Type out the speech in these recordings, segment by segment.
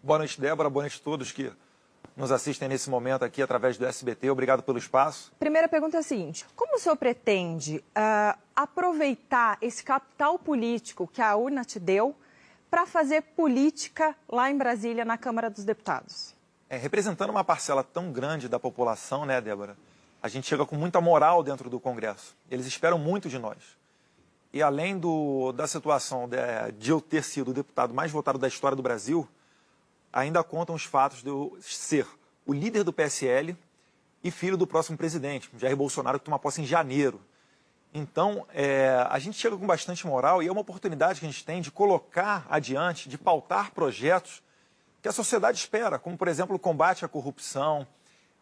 Boa noite, Débora. Boa noite a todos que nos assistem nesse momento aqui através do SBT. Obrigado pelo espaço. Primeira pergunta é a seguinte: como o senhor pretende aproveitar esse capital político que a urna te deu para fazer política lá em Brasília, na Câmara dos Deputados? Representando uma parcela tão grande da população, né, Débora, a gente chega com muita moral dentro do Congresso. Eles esperam muito de nós. E além da situação de eu ter sido o deputado mais votado da história do Brasil, ainda contam os fatos de eu ser o líder do PSL e filho do próximo presidente, Jair Bolsonaro, que toma posse em janeiro. Então, a gente chega com bastante moral e é uma oportunidade que a gente tem de colocar adiante, de pautar projetos que a sociedade espera, como, por exemplo, o combate à corrupção,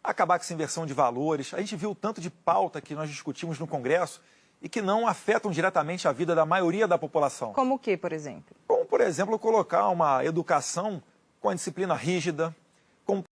acabar com essa inversão de valores. A gente viu o tanto de pauta que nós discutimos no Congresso e que não afetam diretamente a vida da maioria da população. Como o que, por exemplo? Como, por exemplo, colocar uma educação com a disciplina rígida, como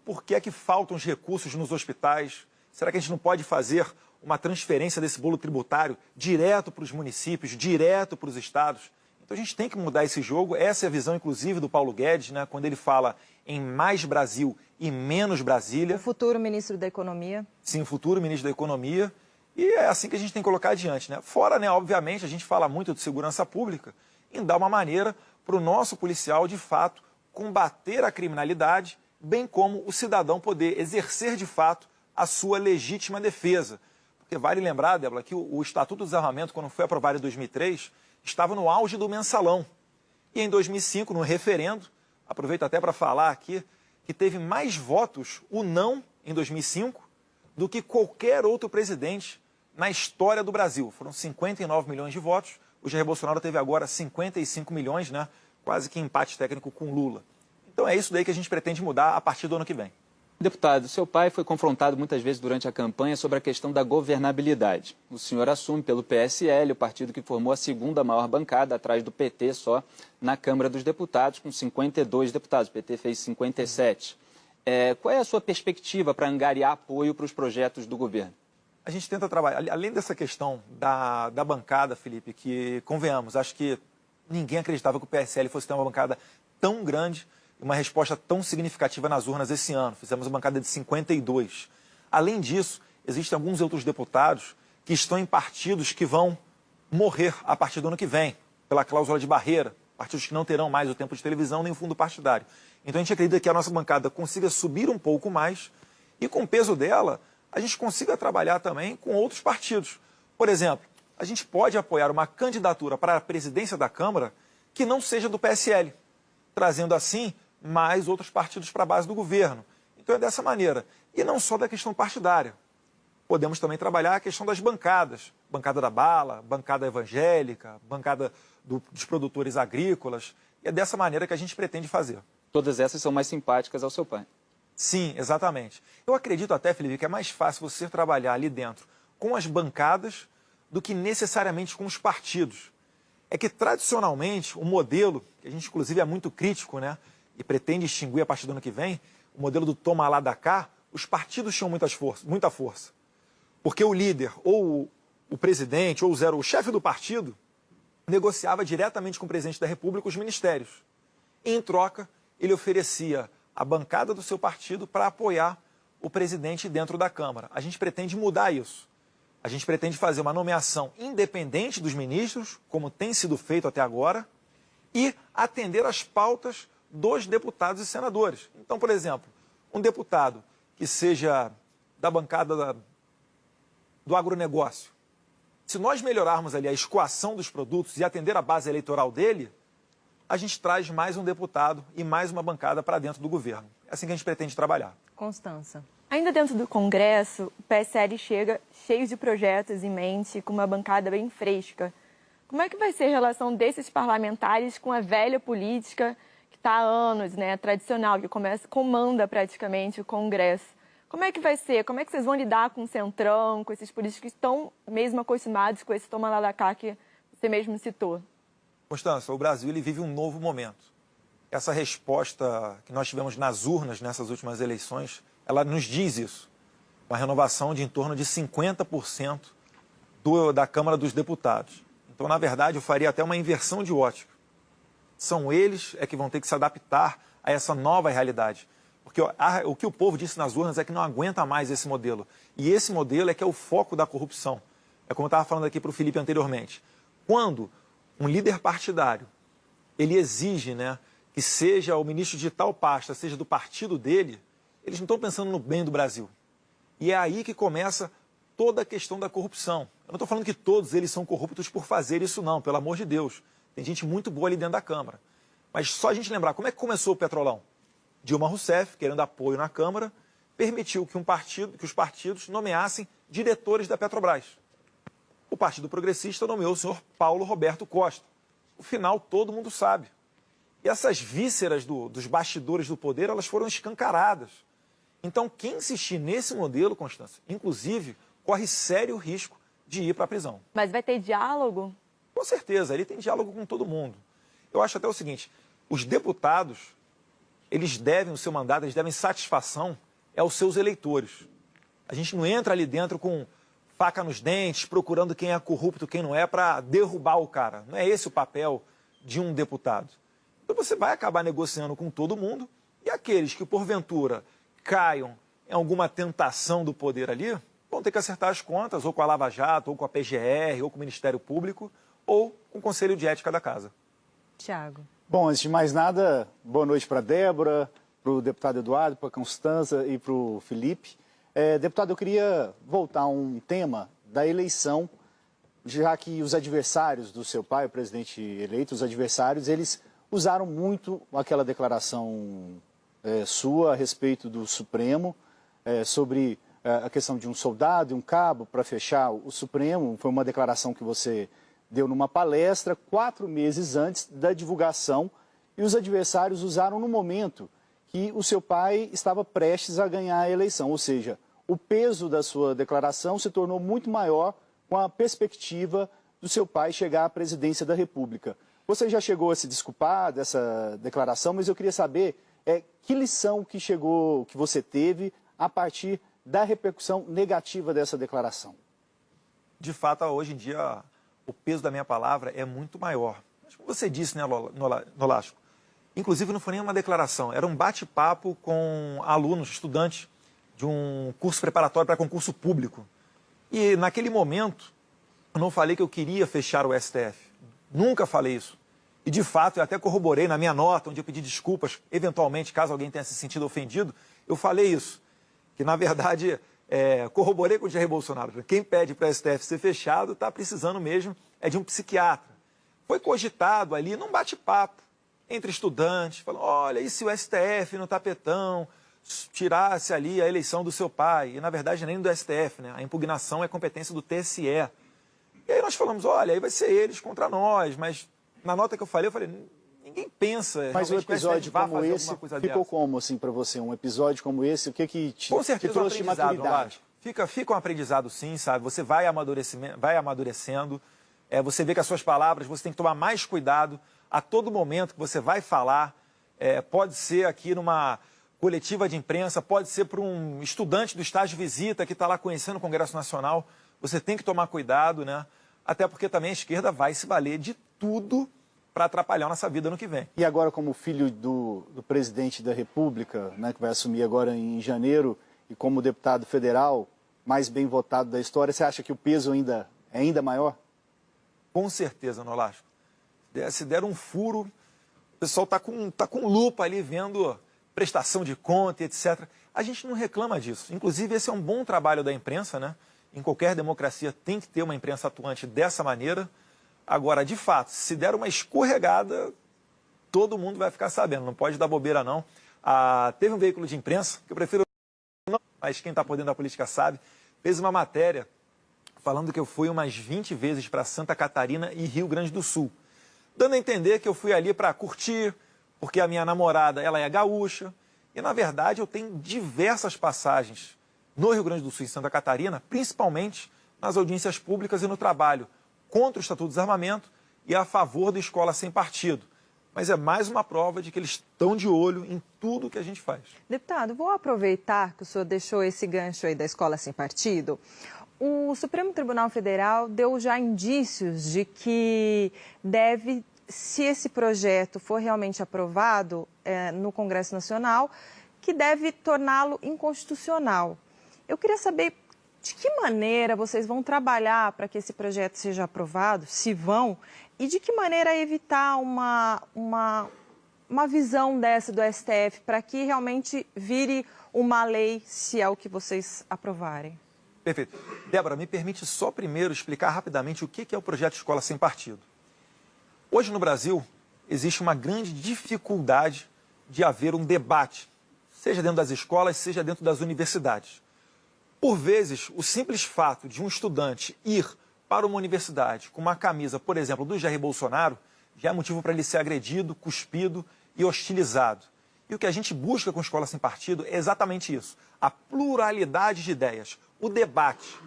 por que é que faltam os recursos nos hospitais? Será que a gente não pode fazer uma transferência desse bolo tributário direto para os municípios, direto para os estados? Então a gente tem que mudar esse jogo. Essa é a visão, inclusive, do Paulo Guedes, né, quando ele fala em mais Brasil e menos Brasília. O futuro ministro da Economia. Sim, o futuro ministro da Economia. E é assim que a gente tem que colocar adiante, né? Fora, né, obviamente, a gente fala muito de segurança pública em dar uma maneira para o nosso policial, de fato, combater a criminalidade, bem como o cidadão poder exercer, de fato, a sua legítima defesa. Porque vale lembrar, Débora, que o Estatuto do Desarmamento, quando foi aprovado em 2003, estava no auge do mensalão. E em 2005, no referendo, aproveito até para falar aqui, que teve mais votos o não em 2005 do que qualquer outro presidente na história do Brasil. Foram 59 milhões de votos. O Jair Bolsonaro teve agora 55 milhões, né? Quase que empate técnico com Lula. Então é isso daí que a gente pretende mudar a partir do ano que vem. Deputado, seu pai foi confrontado muitas vezes durante a campanha sobre a questão da governabilidade. O senhor assume pelo PSL, o partido que formou a segunda maior bancada, atrás do PT só, na Câmara dos Deputados, com 52 deputados. O PT fez 57. Qual é a sua perspectiva para angariar apoio para os projetos do governo? A gente tenta trabalhar, além dessa questão da bancada, Felipe, que, convenhamos, acho que ninguém acreditava que o PSL fosse ter uma bancada tão grande, uma resposta tão significativa nas urnas esse ano. Fizemos uma bancada de 52. Além disso, existem alguns outros deputados que estão em partidos que vão morrer a partir do ano que vem, pela cláusula de barreira, partidos que não terão mais o tempo de televisão nem o fundo partidário. Então a gente acredita que a nossa bancada consiga subir um pouco mais e, com o peso dela, a gente consiga trabalhar também com outros partidos. Por exemplo, a gente pode apoiar uma candidatura para a presidência da Câmara que não seja do PSL, trazendo assim mais outros partidos para a base do governo. Então é dessa maneira. E não só da questão partidária. Podemos também trabalhar a questão das bancadas. Bancada da bala, bancada evangélica, bancada dos produtores agrícolas. E é dessa maneira que a gente pretende fazer. Todas essas são mais simpáticas ao seu pai. Sim, exatamente. Eu acredito até, Felipe, que é mais fácil você trabalhar ali dentro com as bancadas do que necessariamente com os partidos. É que, tradicionalmente, o modelo, que a gente, inclusive, é muito crítico, né, e pretende extinguir a partir do ano que vem, o modelo do toma lá da cá, os partidos tinham muita força. Porque o líder, ou o presidente, ou o chefe do partido, negociava diretamente com o presidente da República os ministérios. E, em troca, ele oferecia a bancada do seu partido para apoiar o presidente dentro da Câmara. A gente pretende mudar isso. A gente pretende fazer uma nomeação independente dos ministros, como tem sido feito até agora, e atender às pautas dos deputados e senadores. Então, por exemplo, um deputado que seja da bancada do agronegócio, se nós melhorarmos ali a escoação dos produtos e atender a base eleitoral dele, a gente traz mais um deputado e mais uma bancada para dentro do governo. É assim que a gente pretende trabalhar. Constança. Ainda dentro do Congresso, o PSL chega cheio de projetos em mente, com uma bancada bem fresca. Como é que vai ser a relação desses parlamentares com a velha política que está há anos, né, tradicional, que comanda praticamente o Congresso? Como é que vai ser? Como é que vocês vão lidar com o Centrão, com esses políticos que estão mesmo acostumados com esse toma lá da cá que você mesmo citou? Constança, o Brasil ele vive um novo momento. Essa resposta que nós tivemos nas urnas nessas últimas eleições, ela nos diz isso. Uma renovação de em torno de 50% da Câmara dos Deputados. Então, na verdade, eu faria até uma inversão de ótica. São eles que vão ter que se adaptar a essa nova realidade. Porque o que o povo disse nas urnas é que não aguenta mais esse modelo. E esse modelo é que é o foco da corrupção. É como eu estava falando aqui para o Felipe anteriormente. Quando um líder partidário, ele exige, né, que seja o ministro de tal pasta, seja do partido dele, eles não estão pensando no bem do Brasil. E é aí que começa toda a questão da corrupção. Eu não estou falando que todos eles são corruptos por fazer isso não, pelo amor de Deus. Tem gente muito boa ali dentro da Câmara. Mas só a gente lembrar, como é que começou o Petrolão? Dilma Rousseff, querendo apoio na Câmara, permitiu que os partidos nomeassem diretores da Petrobras. O Partido Progressista nomeou o senhor Paulo Roberto Costa. O final todo mundo sabe. E essas vísceras dos bastidores do poder, elas foram escancaradas. Então, quem insistir nesse modelo, Constância, inclusive, corre sério risco de ir para a prisão. Mas vai ter diálogo? Com certeza, ele tem diálogo com todo mundo. Eu acho até o seguinte, os deputados, eles devem, o seu mandato, eles devem satisfação aos seus eleitores. A gente não entra ali dentro com faca nos dentes, procurando quem é corrupto, quem não é, para derrubar o cara. Não é esse o papel de um deputado. Então você vai acabar negociando com todo mundo e aqueles que, porventura, caiam em alguma tentação do poder ali, vão ter que acertar as contas, ou com a Lava Jato, ou com a PGR, ou com o Ministério Público, ou com o Conselho de Ética da Casa. Tiago. Bom, antes de mais nada, boa noite para a Débora, para o deputado Eduardo, para a Constanza e para o Felipe. Deputado, eu queria voltar a um tema da eleição, já que os adversários do seu pai, o presidente eleito, os adversários, eles usaram muito aquela declaração sua a respeito do Supremo, sobre a questão de um soldado e um cabo para fechar o Supremo. Foi uma declaração que você deu numa palestra 4 meses antes da divulgação e os adversários usaram no momento que o seu pai estava prestes a ganhar a eleição, ou seja, o peso da sua declaração se tornou muito maior com a perspectiva do seu pai chegar à presidência da República. Você já chegou a se desculpar dessa declaração, mas eu queria saber que lição que você teve a partir da repercussão negativa dessa declaração. De fato, hoje em dia, o peso da minha palavra é muito maior. Mas como você disse, né, Nolasco? Inclusive, não foi nem uma declaração, era um bate-papo com alunos, estudantes de um curso preparatório para concurso público. E, naquele momento, eu não falei que eu queria fechar o STF. Nunca falei isso. E, de fato, eu até corroborei na minha nota, onde eu pedi desculpas, eventualmente, caso alguém tenha se sentido ofendido, eu falei isso. Que, na verdade, corroborei com o Jair Bolsonaro. Quem pede para o STF ser fechado está precisando mesmo de um psiquiatra. Foi cogitado ali, num bate-papo, entre estudantes, falando, olha, e se o STF no tapetão tirasse ali a eleição do seu pai? E, na verdade, nem do STF, né? A impugnação é competência do TSE. E aí nós falamos, olha, aí vai ser eles contra nós, mas na nota que eu falei, ninguém pensa... Mas um episódio como esse ficou dessa. como, assim, para você? Um episódio como esse, o que te trouxe de maturidade? Fica um aprendizado, sim, sabe? Você vai amadurecendo, você vê que as suas palavras, você tem que tomar mais cuidado a todo momento que você vai falar. Pode ser aqui numa coletiva de imprensa, pode ser para um estudante do estágio de visita que está lá conhecendo o Congresso Nacional. Você tem que tomar cuidado, né? Até porque também a esquerda vai se valer de tudo para atrapalhar a nossa vida no que vem. E agora, como filho do presidente da República, né, que vai assumir agora em janeiro, e como deputado federal mais bem votado da história, você acha que o peso é ainda maior? Com certeza, Nolasco. Se der um furo, o pessoal está com lupa ali vendo prestação de conta, etc. A gente não reclama disso. Inclusive, esse é um bom trabalho da imprensa, né? Em qualquer democracia tem que ter uma imprensa atuante dessa maneira. Agora, de fato, se der uma escorregada, todo mundo vai ficar sabendo. Não pode dar bobeira, não. Teve um veículo de imprensa, que eu prefiro não, mas quem está por dentro da política sabe, fez uma matéria falando que eu fui umas 20 vezes para Santa Catarina e Rio Grande do Sul, dando a entender que eu fui ali para curtir, porque a minha namorada ela é gaúcha. E, na verdade, eu tenho diversas passagens no Rio Grande do Sul e Santa Catarina, principalmente nas audiências públicas e no trabalho contra o Estatuto do Desarmamento e a favor da escola sem partido. Mas é mais uma prova de que eles estão de olho em tudo que a gente faz. Deputado, vou aproveitar que o senhor deixou esse gancho aí da escola sem partido. O Supremo Tribunal Federal deu já indícios de que deve se esse projeto for realmente aprovado no Congresso Nacional, que deve torná-lo inconstitucional. Eu queria saber de que maneira vocês vão trabalhar para que esse projeto seja aprovado, se vão, e de que maneira evitar uma visão dessa do STF para que realmente vire uma lei, se é o que vocês aprovarem. Perfeito. Débora, me permite só primeiro explicar rapidamente o que é o projeto Escola Sem Partido. Hoje no Brasil existe uma grande dificuldade de haver um debate, seja dentro das escolas, seja dentro das universidades. Por vezes, o simples fato de um estudante ir para uma universidade com uma camisa, por exemplo, do Jair Bolsonaro, já é motivo para ele ser agredido, cuspido e hostilizado. E o que a gente busca com Escola Sem Partido é exatamente isso, a pluralidade de ideias, o debate.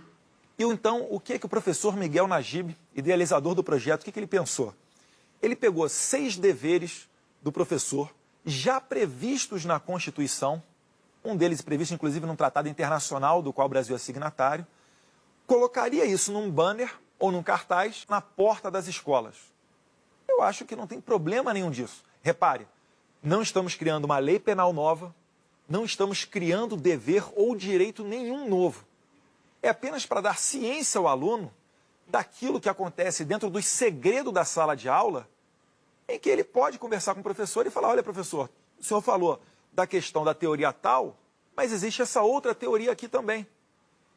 E então, o que o professor Miguel Najib, idealizador do projeto, o que ele pensou? Ele pegou 6 deveres do professor, já previstos na Constituição, um deles previsto, inclusive, num tratado internacional do qual o Brasil é signatário, colocaria isso num banner ou num cartaz na porta das escolas. Eu acho que não tem problema nenhum disso. Repare, não estamos criando uma lei penal nova, não estamos criando dever ou direito nenhum novo. É apenas para dar ciência ao aluno daquilo que acontece dentro do segredo da sala de aula, em que ele pode conversar com o professor e falar, olha, professor, o senhor falou da questão da teoria tal, mas existe essa outra teoria aqui também.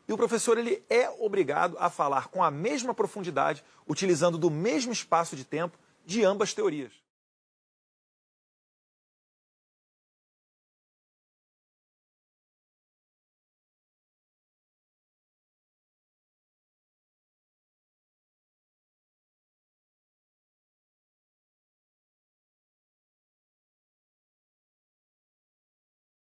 E o professor ele é obrigado a falar com a mesma profundidade, utilizando do mesmo espaço de tempo, de ambas teorias.